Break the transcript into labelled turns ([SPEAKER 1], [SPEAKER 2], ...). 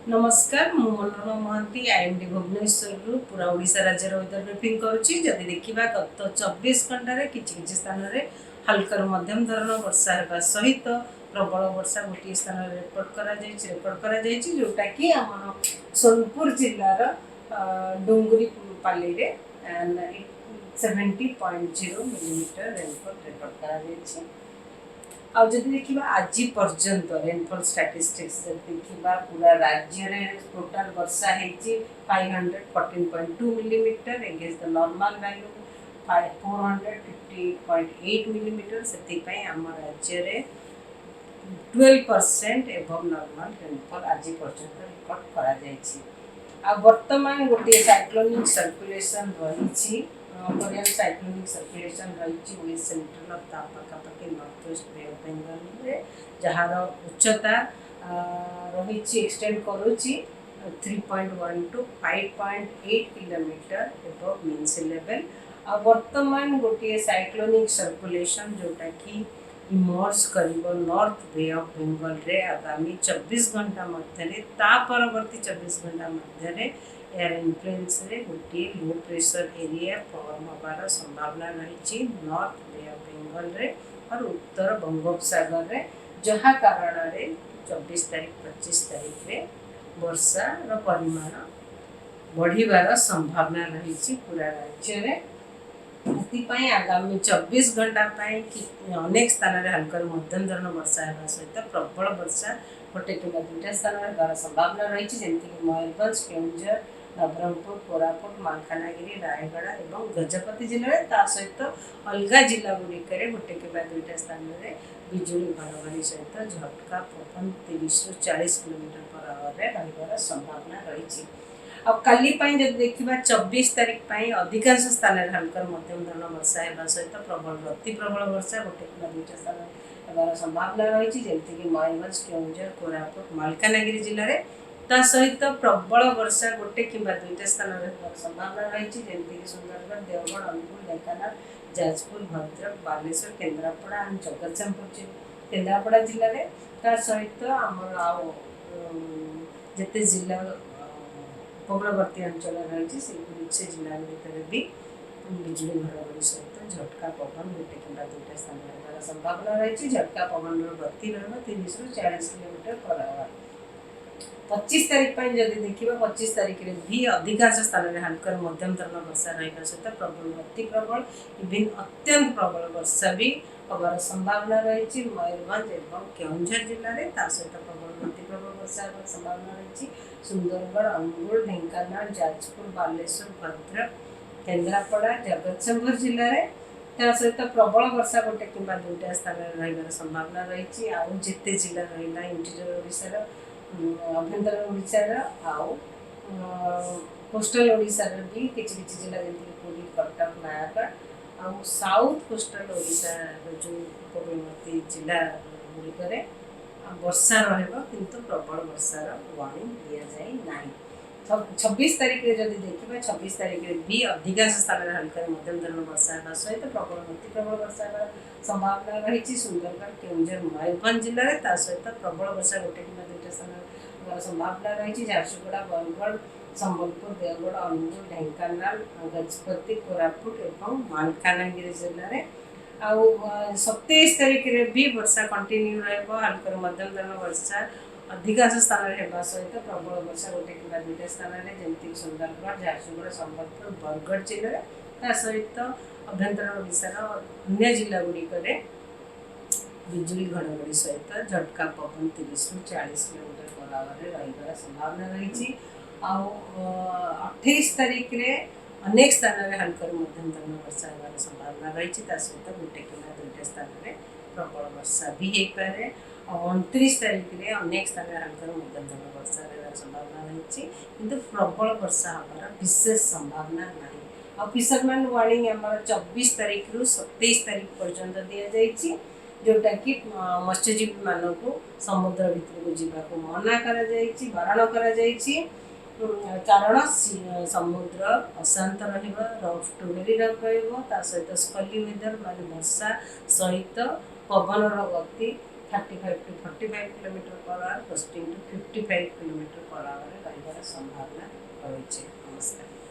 [SPEAKER 1] नमस्कार मु मनोरमा महांती आईएमडी भुवनेश्वर पूरा ओडिशा राज्य वेदर ब्रीफिंग करुच्ची जदि देखा गत 24 घंटे किसी स्थान में हल्का मध्यम धरण वर्षा होगा सहित प्रबल वर्षा गोटे स्थान रेकर्ड कर जोटा कि आम सोनपुर जिलार डुंगुरी पाली 70.0 मिलीमीटर रेनफॉल रेकर्ड कर आज देखा आज पर्यंत रेनफॉल स्टैटिस्टिक्स देखा पूरा राज्य में टोटाल वर्षा है 514.2 millimetre against the normal value 450.8 millimetre से आम राज्य में 12% एबव नॉर्मल रेनफॉल आज पर्यंत रिकॉर्ड करा वर्तमान गोटे साइक्लोनिक सर्कुलेशन रही कोरियन साइक्लोनिक सर्कुलेशन रही वेस्ट सेंट्रल ऑफ ता पाखापाखि north west bay of Bengal रे जहार उच्चता रही एक्सटेंड करुच्ची 3.1 to 5.8 kilometre above mean sea level वर्तमान गोटे साइक्लोनिक सर्कुलेशन जोटा कि इमर्ज कर नॉर्थ बे ऑफ बेंगल रे आगामी 24 घंटा मध्य परवर्ती 24 घंटा मध्य यार इन्फ्लुएंस रे गोटे लो प्रेशर एरिया फॉर्म होबार संभावना रही नॉर्थ बे ऑफ बेंगल रे और उत्तर बंगोपसागर रे जहाँ कारण रे 24 तारीख 25 तारीख रे वर्षा परिमाण बढ़िबार संभावना रही पूरा राज्य में आगामी 24 घंटा अनेक स्थान में हल्का मध्यम धरण वर्षा होगा सहित प्रबल वर्षा गोटे कि दुईटा स्थान में होगार संभावना रही जमीक मयूरभंज केन्दुझर नवरंगपुर कोरापुट मालकानगिरी रायगढ़ और गजपति जिले में ता सहित अलग जिला गुड़िक गोटे कि दुईटा स्थान में बिजुली घड़घड़ी सहित झटका पवन 30 ରୁ 40 किलोमीटर पर आवर रही संभावना रही काली जब देखा 24 तारीख अधिकांश स्थान में हल्का मध्यम धरण वर्षा होगा सहित प्रबल अति प्रबल वर्षा गोटे कि दुईटा स्थान होगार संभावना रही जमीक मयूरभंज केन्दुझर कोरापुट मालकानगिरी जिले में ता सहित प्रबल वर्षा गोटे कि दुईटा स्थान होगार संभावना रही जमीक सुंदरगढ़ देवगढ़ अनुगुल ढेंकानाल जाजपुर भद्रक बालेश्वर केन्द्रापड़ा एंड जगतसिंहपुर केन्द्रापड़ा जिले में ता सहित आमर आते जिला उपकूलवर्ती अंचल रही से जिला गुड़िक भी बिजुली घड़घड़ी सहित झटका पवन गोटे कि दुईटा स्थान होगार संभावना रही झटका पवन गति रहा 30 ରୁ 40 किलोमीटर पर आवर 25 तारीख जदि देखा 25 तारीख में भी अधिकांश स्थान में हल्का मध्यम धरण वर्षा रहा सहित प्रबल अति प्रबल इवन अत्यंत प्रबल वर्षा भी होगार संभावना रही मयूरभंज और केन्दुझर जिले में ता सहित प्रबल अति प्रबल वर्षा होगार संभावना रही सुंदरगढ़ अनुगुल ढेंकानाल जाजपुर बालेश्वर भद्रक केन्द्रापड़ा जगतसिंहपुर जिले में ता सहित प्रबल वर्षा गोटे कि दुईटा स्थान में रही संभावना रही आउ जिते जिला रहा इंटीरियर ओडिशार अभ्यंतर ओडिशार आउ कोस्टल ओडिशार भी किसी जिला जमीक पुरी कटक नयागढ़ आउ साउथ कोस्टल ओडिशार जो उपकूलवर्ती जिला गुड़िक वर्षा रु प्रबल वर्षार वार्निंग दि जाए ना 26 तारीख में जब देखा 26 तारीख में भी अधिकांश स्थान में हल्का मध्यम धरण वर्षा होगा सहित प्रबल अति प्रबल वर्षा होगा संभावना रही सुंदरगढ़ केन्दुझर मयूरभंज जिले में ता सहित प्रबल वर्षा गोटे कि दुईटा स्थान होगार संभावना रही झारसुगुड़ा बरगढ़ संबलपुर देवगढ़ अनुगुल ढेंकानाल गजपति कोरापुट और मालकानगिरी जिले में आउ 27 तारीख में भी वर्षा कंटिन्यू हल्का मध्यम धरण वर्षा अधिकांश स्थान होगा सहित प्रबल वर्षा गोटे कि दुईटा स्थान में जमीक सुंदरगढ़ झारसुगुड़ा संबलपुर बरगढ़ जिले में सहित अभ्यंतर ओडिशार अन्य जिला गुड़िक बिजुली घड़घड़ी सहित झटका पवन 30 ରୁ 40 किलोमीटर पर आवर रही संभावना रही 28 तारीख में अनेक स्थान में हल्का मध्यम धरण वर्षा होगार संभावना रही सहित गोटे कि दुईटा स्थान में प्रबल वर्षा भी हो पाए 29 तारीख में अनेक स्थान में हल्का मध्यम धरण वर्षा होगार संभावना रही किंतु प्रबल वर्षा होगार विशेष संभावना ना आ फिशरमैन वार्निंग आम 24 तारीख ରୁ 27 तारीख पर्यंत दि जाए जोटा कि मत्स्यजीवी मानक समुद्र भितर को मना बारण कारण समुद्र अशांत रफ टू वेरी रफ रहा सहित स्कली वेदर मान वर्षा सहित पवन गति 35 to 45 kilometre per hour, gusting to 55 kilometre per hour रहिबार संभावना रही है। नमस्कार।